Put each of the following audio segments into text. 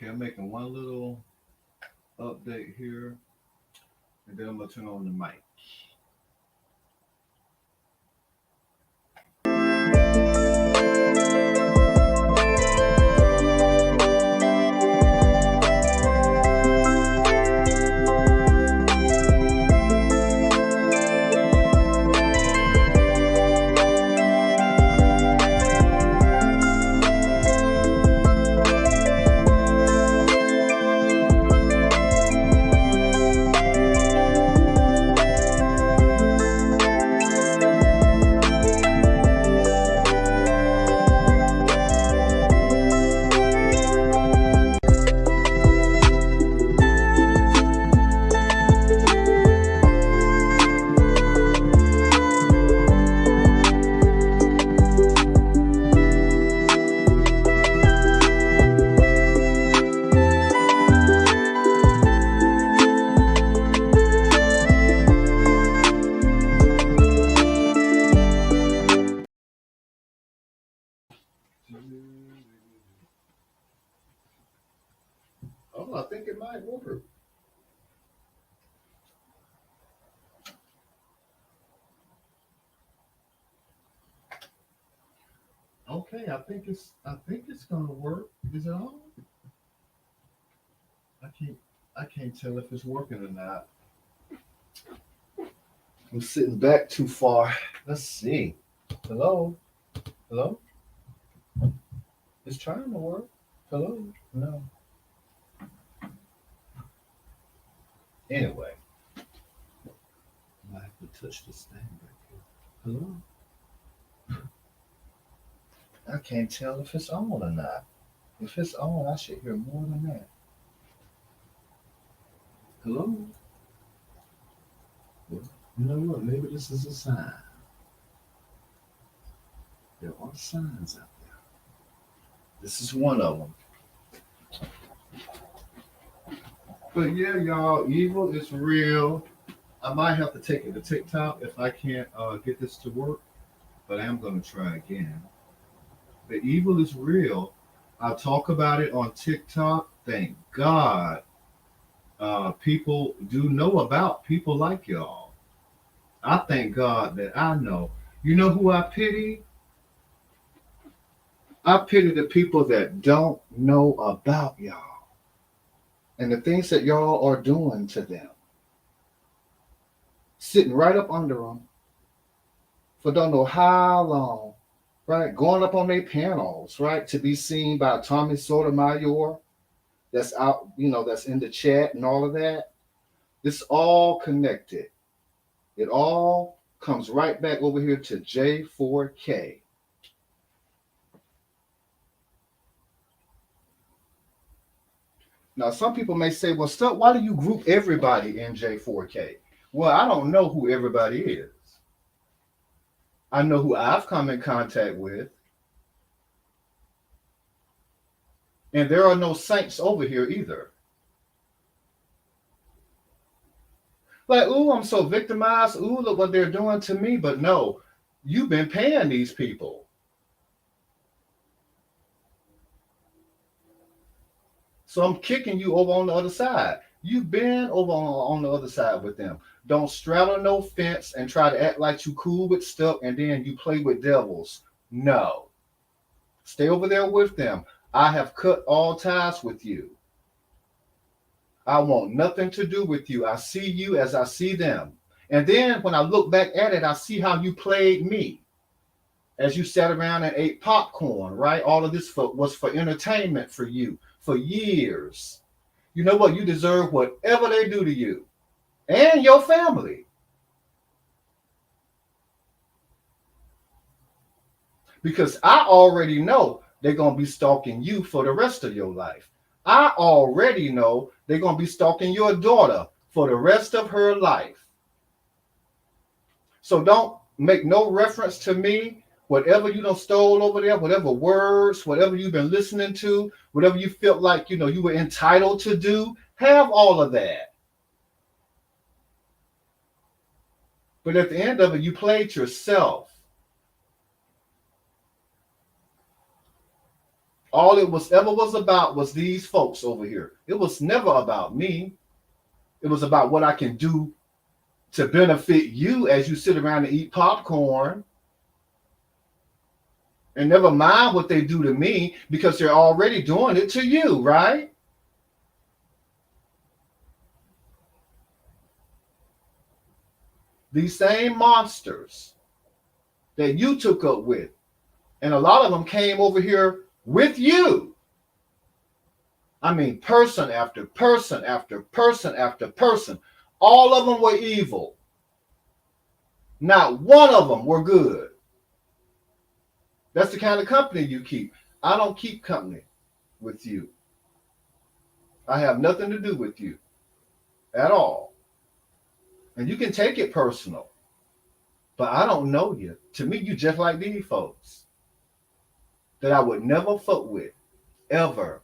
Okay, I'm making one little update here, and then I'm gonna turn on the mic. Oh, I think it might work. Okay, I think it's gonna work. Is it on? I can't I can't tell if it's working or not. I'm sitting back too far. Let's see. Hello? Hello? It's trying to work. Hello? No. Anyway, I might have to touch this thing back here. Hello? I can't tell if it's on or not. If it's on, I should hear more than that. Hello? Well, you know what? Maybe this is a sign. There are signs out there. This is one of them. But yeah, y'all, evil is real. I might have to take it to TikTok if I can't get this to work, but I am going to try again. The evil is real. I talk about it on TikTok. Thank God people do know about people like y'all. I thank God that I know. You know who I pity? I pity the people that don't know about y'all and the things that y'all are doing to them. Sitting right up under them for don't know how long, right? Going up on their panels, right? To be seen by Tommy Sotomayor, that's out, that's in the chat and all of that. It's all connected. It all comes right back over here to J4K. Now, some people may say, well, Stuck, why do you group everybody in J4K? Well, I don't know who everybody is. I know who I've come in contact with. And there are no saints over here either. Like, ooh, I'm so victimized. Ooh, look what they're doing to me. But no, you've been paying these people. So I'm kicking you over on the other side. You've been over on the other side with them. Don't straddle no fence and try to act like you cool with stuff and then you play with devils. No. Stay over there with them. I have cut all ties with you. I want nothing to do with you. I see you as I see them. And then when I look back at it, I see how you played me as you sat around and ate popcorn, right? All of this was for entertainment for you for years. You know what? You deserve whatever they do to you and your family. Because I already know they're going to be stalking you for the rest of your life. I already know they're going to be stalking your daughter for the rest of her life. So don't make no reference to me. Whatever you done stole over there, whatever words, whatever you've been listening to, whatever you felt like, you were entitled to do, have all of that. But at the end of it, you played yourself. All it was ever was about was these folks over here. It was never about me. It was about what I can do to benefit you as you sit around and eat popcorn. And never mind what they do to me because they're already doing it to you, right? These same monsters that you took up with. And a lot of them came over here with you. I mean, person after person after person after person. All of them were evil. Not one of them were good. That's the kind of company you keep. I don't keep company with you. I have nothing to do with you at all. And you can take it personal. But I don't know you. To me, you just like these folks that I would never fuck with, ever.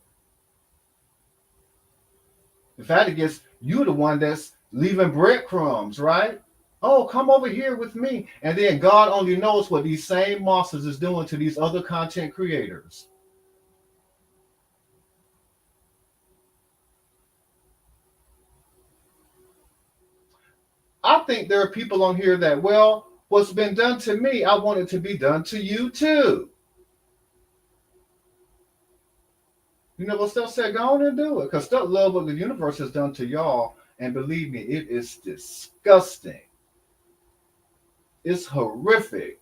In fact, I guess you're the one that's leaving breadcrumbs, right? Oh, come over here with me. And then God only knows what these same monsters is doing to these other content creators. I think there are people on here that, well, what's been done to me, I want it to be done to you too. You know what Steph said? Go on and do it. Because Steph love what the universe has done to y'all. And believe me, it is disgusting. It's horrific.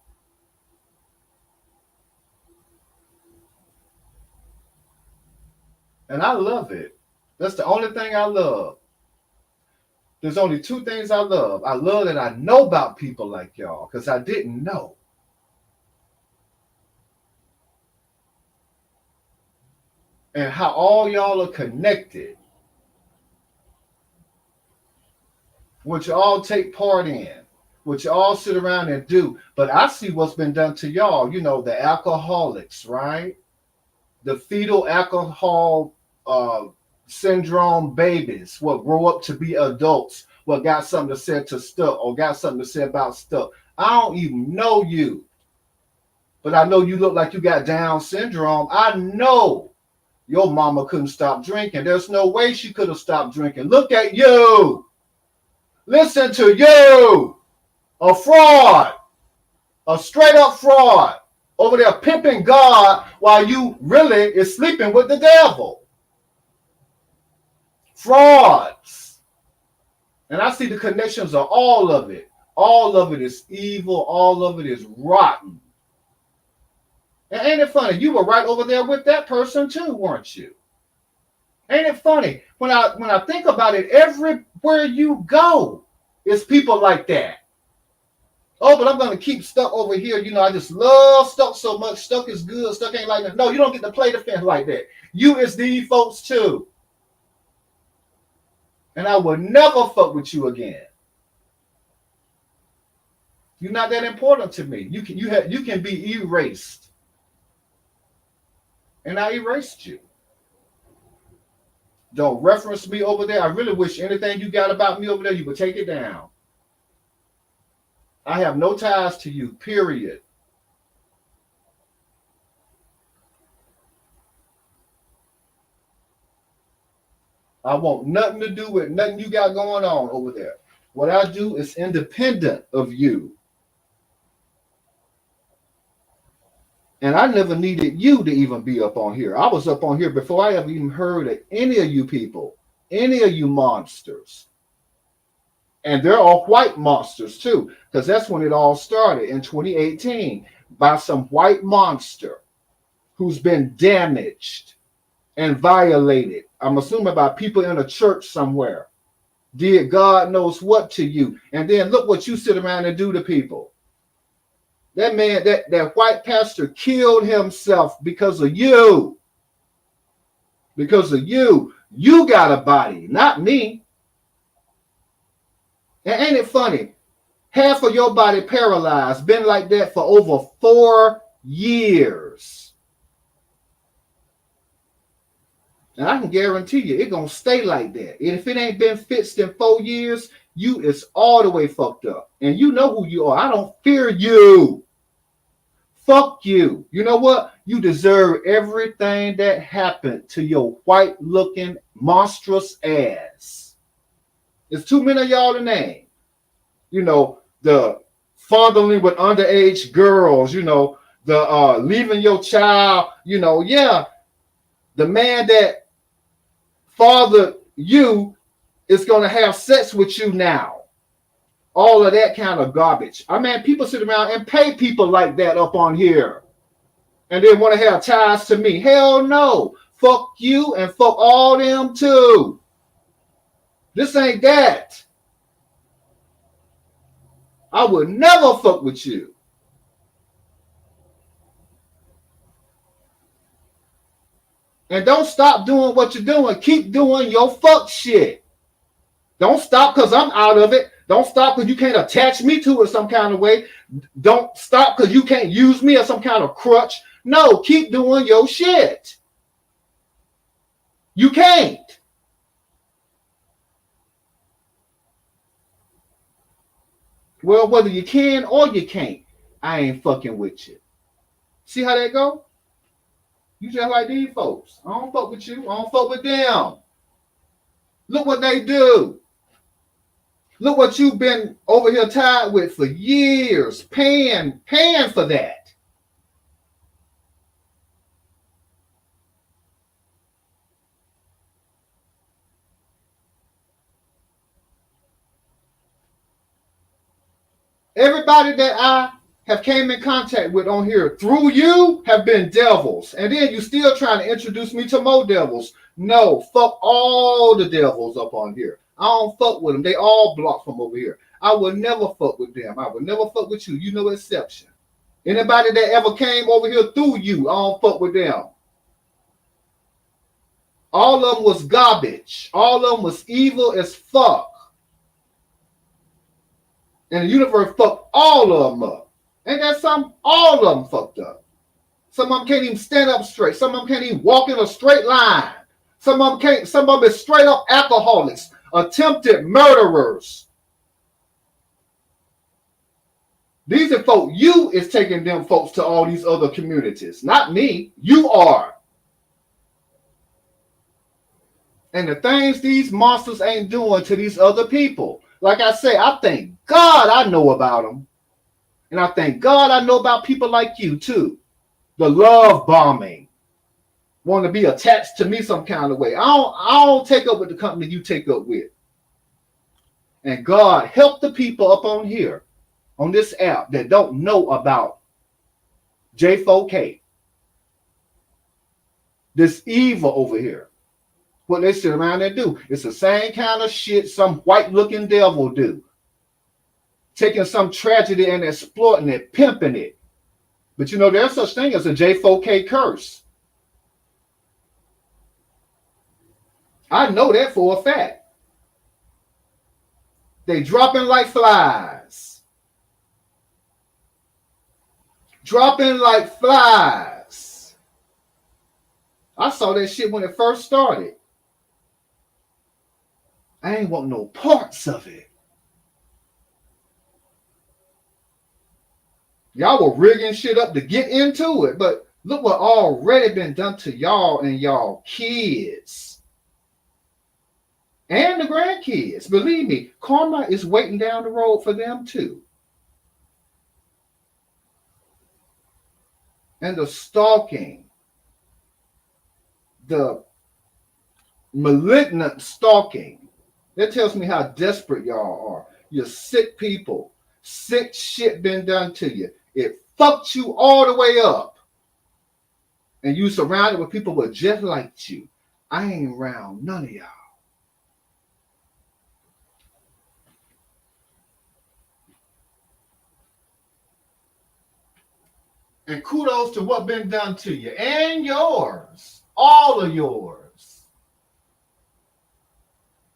And I love it. That's the only thing I love. There's only two things I love. I love that I know about people like y'all because I didn't know. And how all y'all are connected, which you all take part in, which you all sit around and do. But I see what's been done to y'all. You know, the alcoholics, right? The fetal alcohol syndrome babies will grow up to be adults. What got something to say to stuff or got something to say about stuff. I don't even know you, but I know you look like you got Down syndrome. I know your mama couldn't stop drinking. There's no way she could have stopped drinking. Look at you. Listen to you. A fraud. A straight up fraud. Over there pimping God while you really is sleeping with the devil. Frauds. And I see the connections of all of it. All of it is evil. All of it is rotten. And ain't it funny? You were right over there with that person too, weren't you? Ain't it funny? When I think about it, everywhere you go, it's people like that. Oh, but I'm going to keep Stuck over here. You know, I just love Stuck so much. Stuck is good. Stuck ain't like that. No, you don't get to play the fence like that. You is these folks too. And I will never fuck with you again. You're not that important to me. You can be erased. And I erased you. Don't reference me over there. I really wish anything you got about me over there, you would take it down. I have no ties to you, period. I want nothing to do with nothing you got going on over there. What I do is independent of you. And I never needed you to even be up on here. I was up on here before I ever even heard of any of you people, any of you monsters. And they're all white monsters too, because that's when it all started in 2018 by some white monster who's been damaged and violated. I'm assuming by people in a church somewhere. Did God knows what to you. And then look what you sit around and do to people. That man, that white pastor killed himself because of you. Because of you. You got a body, not me. And ain't it funny? Half of your body paralyzed, been like that for over 4 years. And I can guarantee you, it's going to stay like that. And if it ain't been fixed in 4 years, you is all the way fucked up. And you know who you are. I don't fear you. Fuck you. You know what? You deserve everything that happened to your white looking monstrous ass. There's too many of y'all to name. You know, the fondling with underage girls, the leaving your child, yeah, the man that fathered you is going to have sex with you now. All of that kind of garbage. I mean, people sit around and pay people like that up on here and then want to have ties to me. Hell no. Fuck you and fuck all them too. This ain't that. I would never fuck with you. And don't stop doing what you're doing. Keep doing your fuck shit. Don't stop because I'm out of it. Don't stop because you can't attach me to it some kind of way. Don't stop because you can't use me as some kind of crutch. No, keep doing your shit. You can't. Well, whether you can or you can't, I ain't fucking with you. See how that go? You just like these folks. I don't fuck with you. I don't fuck with them. Look what they do. Look what you've been over here tied with for years, paying for that. Everybody that I have came in contact with on here through you have been devils. And then you still trying to introduce me to more devils. No, fuck all the devils up on here. I don't fuck with them. They all blocked from over here. I would never fuck with them. I would never fuck with you. You no exception. Anybody that ever came over here through you, I don't fuck with them. All of them was garbage. All of them was evil as fuck. And the universe fucked all of them up. Ain't that something? All of them fucked up. Some of them can't even stand up straight. Some of them can't even walk in a straight line. Some of them can't. Some of them is straight up alcoholics, attempted murderers. These are folks. You is taking them folks to all these other communities. Not me. You are. And the things these monsters ain't doing to these other people. Like I say, I thank God I know about them. And I thank God I know about people like you too. The love bombing. Want to be attached to me some kind of way. I don't take up with the company you take up with. And God help the people up on here, on this app, that don't know about J4K. This evil over here. What they sit around and do. It's the same kind of shit some white looking devil do. Taking some tragedy and exploiting it, pimping it. But you know, there's such thing as a J4K curse. I know that for a fact. They dropping like flies. Dropping like flies. I saw that shit when it first started. I ain't want no parts of it. Y'all were rigging shit up to get into it, but look what already been done to y'all and y'all kids. And the grandkids. Believe me, karma is waiting down the road for them too. And the stalking, the malignant stalking, that tells me how desperate y'all are. You're sick people. Sick shit been done to you. It fucked you all the way up. And you surrounded with people who are just like you. I ain't around none of y'all. And kudos to what been done to you. And yours. All of yours.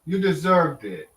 You deserved it.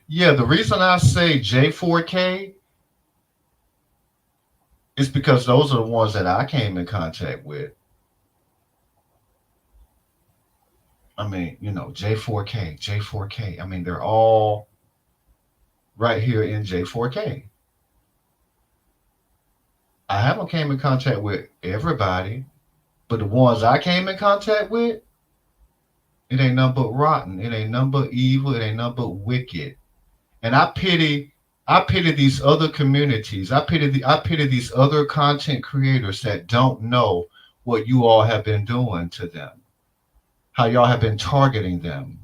Yeah, the reason I say J4K is because those are the ones that I came in contact with. I mean, J4K, J4K. I mean, they're all right here in J4K. I haven't came in contact with everybody, but the ones I came in contact with, it ain't nothing but rotten. It ain't nothing but evil. It ain't nothing but wicked. And I pity these other communities. I pity these other content creators that don't know what you all have been doing to them, how y'all have been targeting them,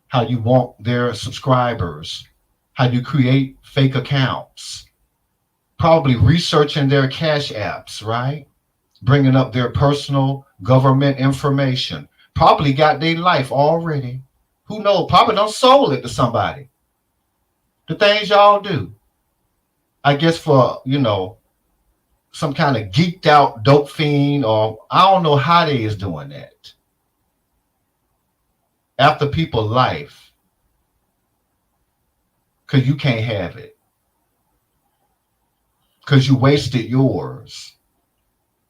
how you want their subscribers, how you create fake accounts, probably researching their cash apps, right? Bringing up their personal government information. Probably got their life already. Who knows? Probably done sold it to somebody. The things y'all do. I guess for, some kind of geeked out dope fiend, or I don't know how they is doing that. After people's life, because you can't have it. Because you wasted yours.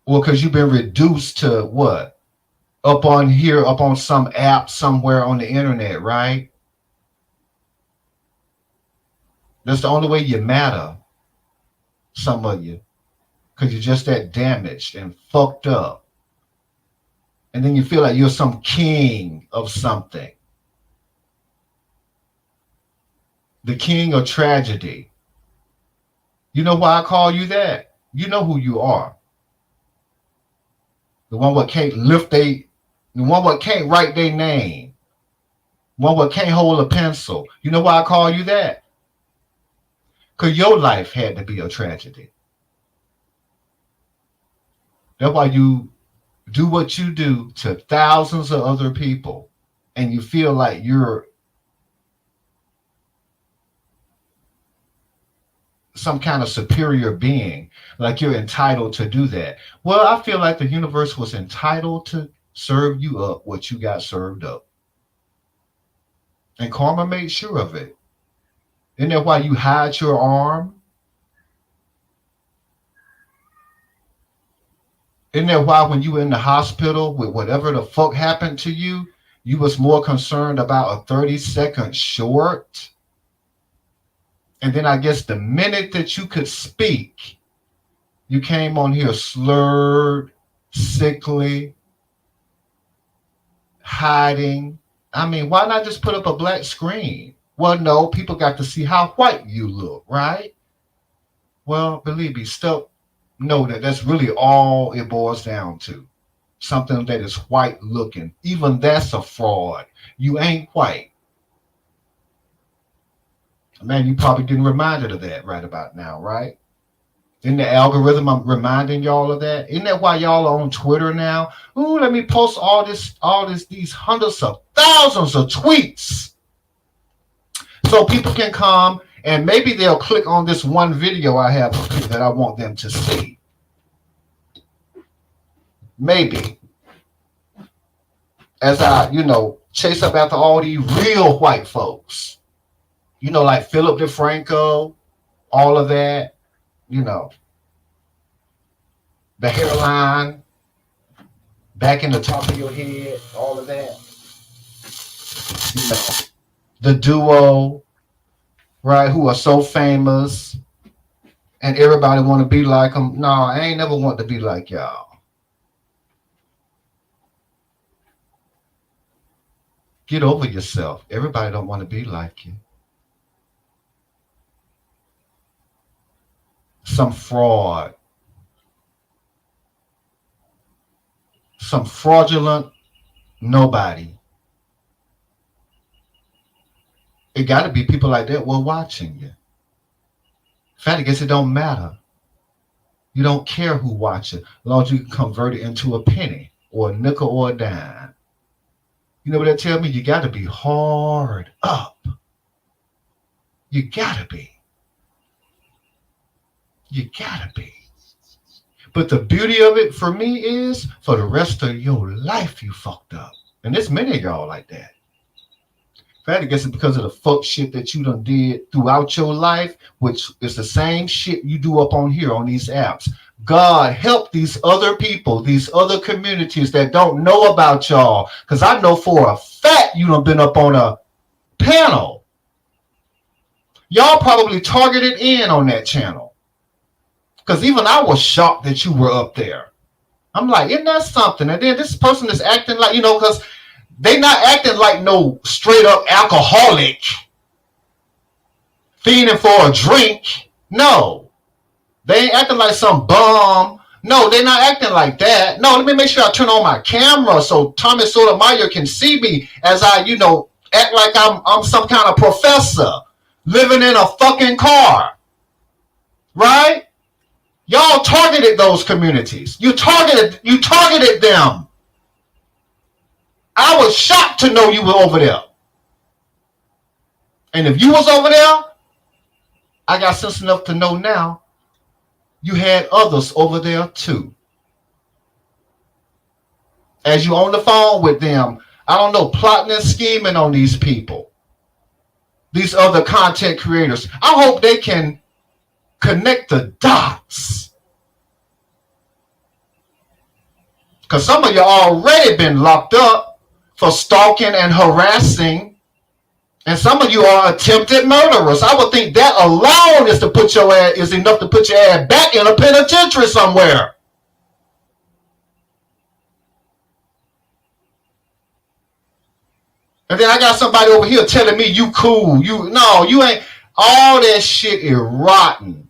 Or because you've been reduced to what? Up on here, up on some app somewhere on the internet, right? That's the only way you matter, some of you. Because you're just that damaged and fucked up. And then you feel like you're some king of something. The king of tragedy. You know why I call you that? You know who you are. The one what can't the one what can't write their name. One what can't hold a pencil. You know why I call you that? Because your life had to be a tragedy. That's why you do what you do to thousands of other people, and you feel like you're some kind of superior being, like you're entitled to do that. Well, I feel like the universe was entitled to serve you up what you got served up. And karma made sure of it. Isn't that why you hide your arm? Isn't that why when you were in the hospital with whatever the fuck happened to you, you was more concerned about a 30-second short? And then I guess the minute that you could speak, you came on here slurred, sickly, hiding. I mean, why not just put up a black screen? Well, no, people got to see how white you look, right? Well, believe me, know that that's really all it boils down to. Something that is white looking. Even that's a fraud. You ain't white. Man, you probably getting reminded of that right about now, right? In the algorithm, I'm reminding y'all of that. Isn't that why y'all are on Twitter now? Ooh, let me post these hundreds of thousands of tweets. So people can come and maybe they'll click on this one video I have that I want them to see. Maybe. As I, chase up after all these real white folks. Like Philip DeFranco, all of that, the hairline, back in the top of your head, all of that. The duo, right, who are so famous and everybody want to be like them. No, I ain't never want to be like y'all. Get over yourself. Everybody don't want to be like you. Some fraud. Some fraudulent nobody. It got to be people like that were watching you. In fact, I guess it don't matter. You don't care who watches, as long as you can convert it into a penny or a nickel or a dime. You know what that tells me? You got to be hard up. You got to be. You got to be. But the beauty of it for me is for the rest of your life you fucked up. And there's many of y'all like that. I guess it's because of the fuck shit that you done did throughout your life, which is the same shit you do up on here on these apps. God help these other people, these other communities that don't know about y'all. Because I know for a fact you done been up on a panel. Y'all probably targeted in on that channel. Because even I was shocked that you were up there. I'm like, isn't that something? And then this person is acting like, because they not acting like no straight up alcoholic feeding for a drink. No. They ain't acting like some bum. No, they're not acting like that. No, let me make sure I turn on my camera so Tommy Sotomayor can see me as I, act like I'm some kind of professor living in a fucking car. Right? Y'all targeted those communities. You targeted them. I was shocked to know you were over there. And if you was over there, I got sense enough to know now you had others over there too. As you on the phone with them, I don't know, plotting and scheming on these people. These other content creators. I hope they can connect the dots. Because some of you already been locked up for stalking and harassing. And some of you are attempted murderers. I would think that alone is enough to put your ass back in a penitentiary somewhere. And then I got somebody over here telling me you cool. You ain't. All that shit is rotten.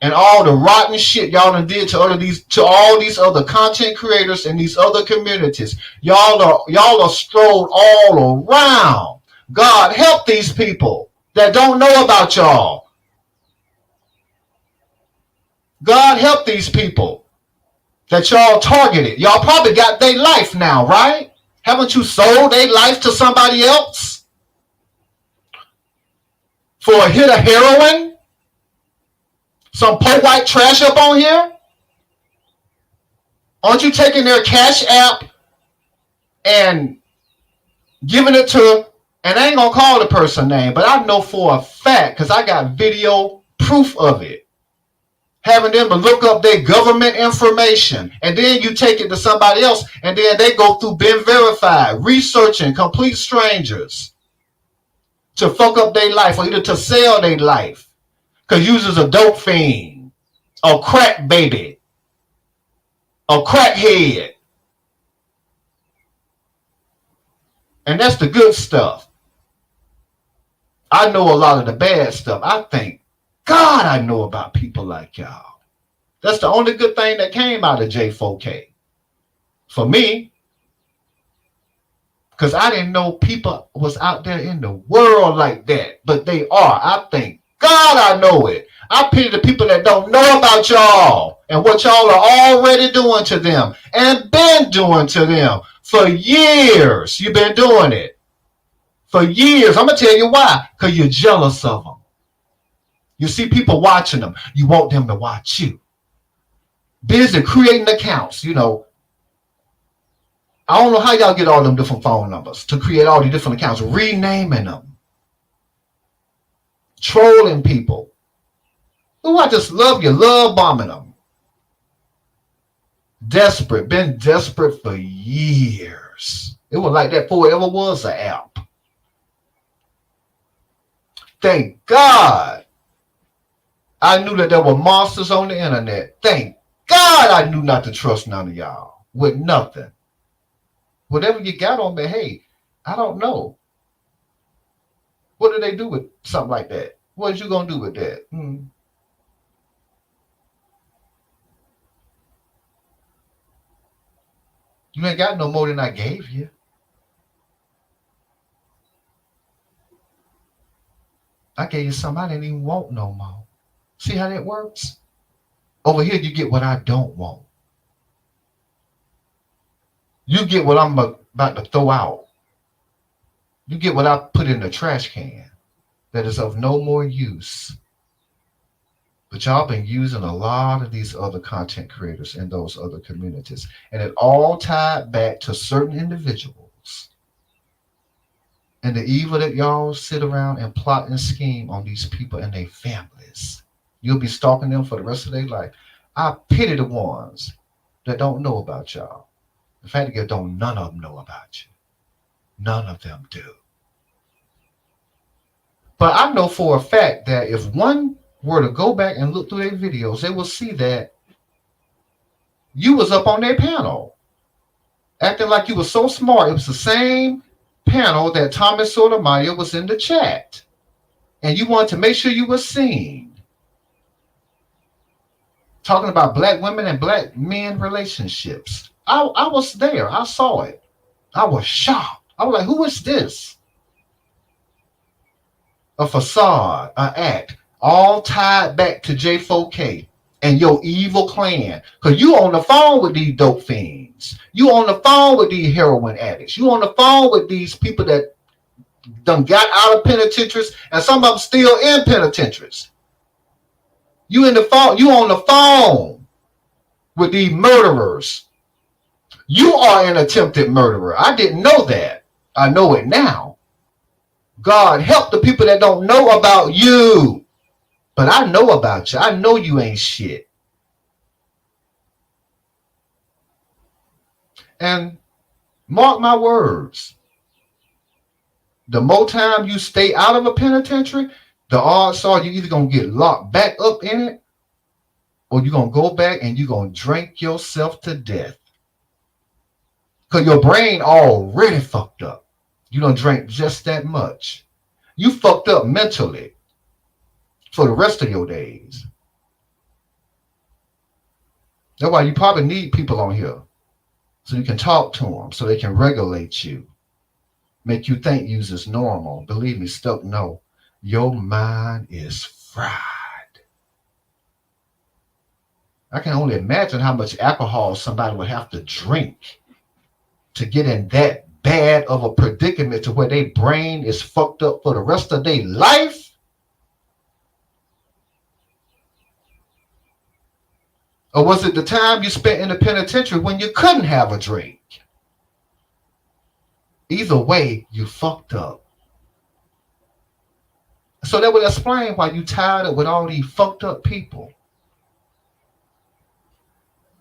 And all the rotten shit y'all done did to all these other content creators and these other communities. Y'all are strolled all around. God help these people that don't know about y'all. God help these people that y'all targeted. Y'all probably got their life now, right? Haven't you sold their life to somebody else for a hit of heroin? Some poor white trash up on here? Aren't you taking their Cash App and giving it to, and I ain't gonna call the person name, but I know for a fact, because I got video proof of it, having them to look up their government information, and then you take it to somebody else, and then they go through been verified, researching complete strangers to fuck up their life, or either to sell their life. Because uses a dope fiend, a crack baby, a crackhead. And that's the good stuff. I know a lot of the bad stuff. I thank God I know about people like y'all. That's the only good thing that came out of J4K. For me. Because I didn't know people was out there in the world like that. But they are. I thank God I know it. I pity the people that don't know about y'all and what y'all are already doing to them and been doing to them for years. You've been doing it for years. I'm going to tell you why. Because you're jealous of them. You see people watching them. You want them to watch you. Busy creating accounts, I don't know how y'all get all them different phone numbers to create all these different accounts, renaming them. Trolling people. Oh, I just love you. Love bombing them. Desperate. Been desperate for years. It was like that before it ever was an app. Thank God I knew that there were monsters on the internet. Thank God I knew not to trust none of y'all with nothing. Whatever you got on me, hey, I don't know. What do they do with something like that? What you gonna do with that? You ain't got no more than I gave you. I gave you something I didn't even want no more. See how that works? Over here, you get what I don't want. You get what I'm about to throw out. You get what I put in the trash can that is of no more use. But y'all been using a lot of these other content creators in those other communities. And it all tied back to certain individuals and the evil that y'all sit around and plot and scheme on these people and their families. You'll be stalking them for the rest of their life. I pity the ones that don't know about y'all. In fact, don't none of them know about you. None of them do. But I know for a fact that if one were to go back and look through their videos, they will see that you was up on their panel, acting like you were so smart. It was the same panel that Thomas Sotomayor was in the chat. And you wanted to make sure you were seen. Talking about black women and black men relationships. I was there. I saw it. I was shocked. I was like, who is this? A facade, an act, all tied back to J4K and your evil clan. Because you on the phone with these dope fiends. You on the phone with these heroin addicts. You on the phone with these people that done got out of penitentiaries, and some of them still in penitentiaries. You in the phone, you on the phone with these murderers. You are an attempted murderer. I didn't know that. I know it now. God help the people that don't know about you. But I know about you. I know you ain't shit. And mark my words, the more time you stay out of a penitentiary, the odds are you're either going to get locked back up in it, or you're going to go back and you're going to drink yourself to death. Because your brain already fucked up. You don't drink just that much. You fucked up mentally for the rest of your days. That's why you probably need people on here, so you can talk to them, so they can regulate you, make you think you's is normal. Believe me, stuck, no. Your mind is fried. I can only imagine how much alcohol somebody would have to drink to get in that bad of a predicament to where their brain is fucked up for the rest of their life. Or was it the time you spent in the penitentiary when you couldn't have a drink? Either way, you fucked up. So that would explain why you tied up with all these fucked up people.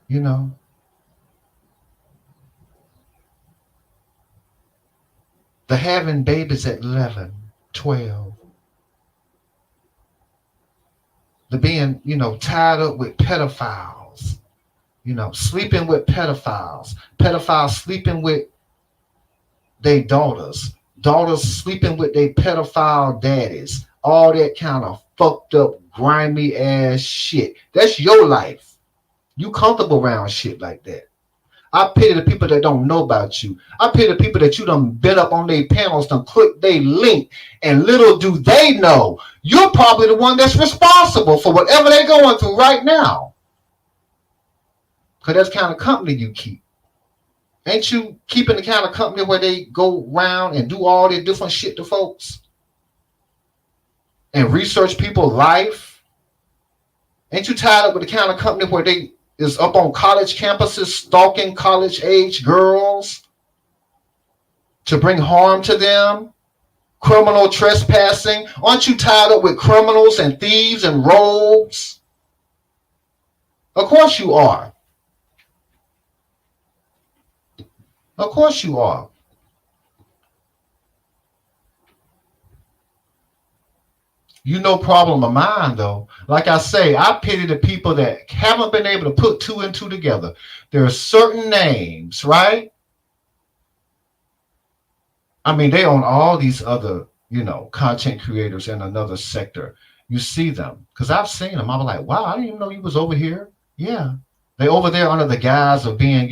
You know. The having babies at 11, 12. The being, tied up with pedophiles. Sleeping with pedophiles. Pedophiles sleeping with their daughters. Daughters sleeping with their pedophile daddies. All that kind of fucked up, grimy ass shit. That's your life. You comfortable around shit like that. I pity the people that don't know about you. I pity the people that you done been up on their panels, done click their link, and little do they know, you're probably the one that's responsible for whatever they're going through right now. Because that's the kind of company you keep. Ain't you keeping the kind of company where they go around and do all their different shit to folks? And research people's life? Ain't you tied up with the kind of company where they is up on college campuses stalking college-age girls to bring harm to them? Criminal trespassing? Aren't you tied up with criminals and thieves and rogues? Of course you are. Of course you are. You no problem of mine, though. Like I say, I pity the people that haven't been able to put two and two together. There are certain names, right? I mean, they own all these other, content creators in another sector. You see them. Because I've seen them. I'm like, wow, I didn't even know you was over here. Yeah. They over there under the guise of being,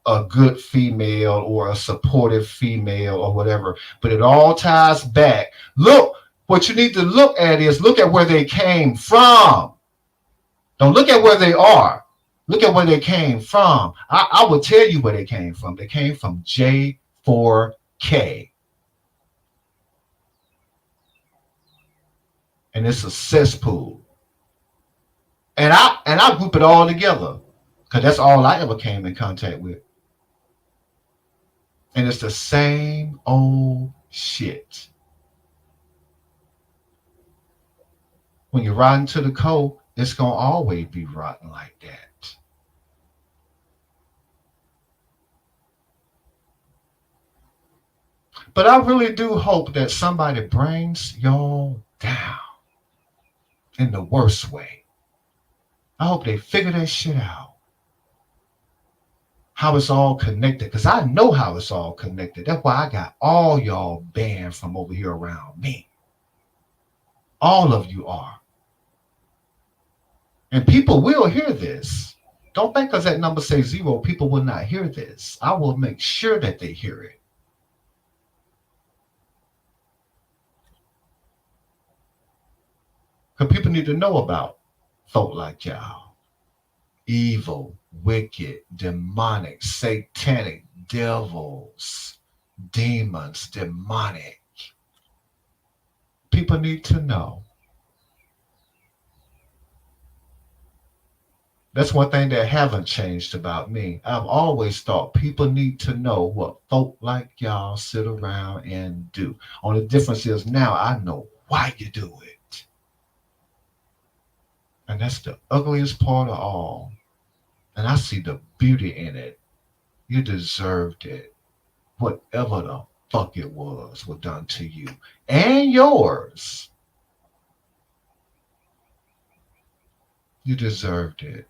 a good female or a supportive female or whatever. But it all ties back. Look. What you need to look at is look at where they came from. Don't look at where they are. Look at where they came from. I will tell you where they came from. They came from J4K. And it's a cesspool. And I group it all together. Because that's all I ever came in contact with. And it's the same old shit. When you're riding to the coast, it's going to always be rotten like that. But I really do hope that somebody brings y'all down in the worst way. I hope they figure that shit out. How it's all connected. Because I know how it's all connected. That's why I got all y'all banned from over here around me. All of you are. And people will hear this. Don't think because that number says 0, people will not hear this. I will make sure that they hear it. Because people need to know about folk like y'all. Evil, wicked, demonic, satanic, devils, demons, demonic. People need to know. That's one thing that haven't changed about me. I've always thought people need to know what folk like y'all sit around and do. Only difference is now I know why you do it. And that's the ugliest part of all. And I see the beauty in it. You deserved it. Whatever the fuck it was done to you and yours. You deserved it.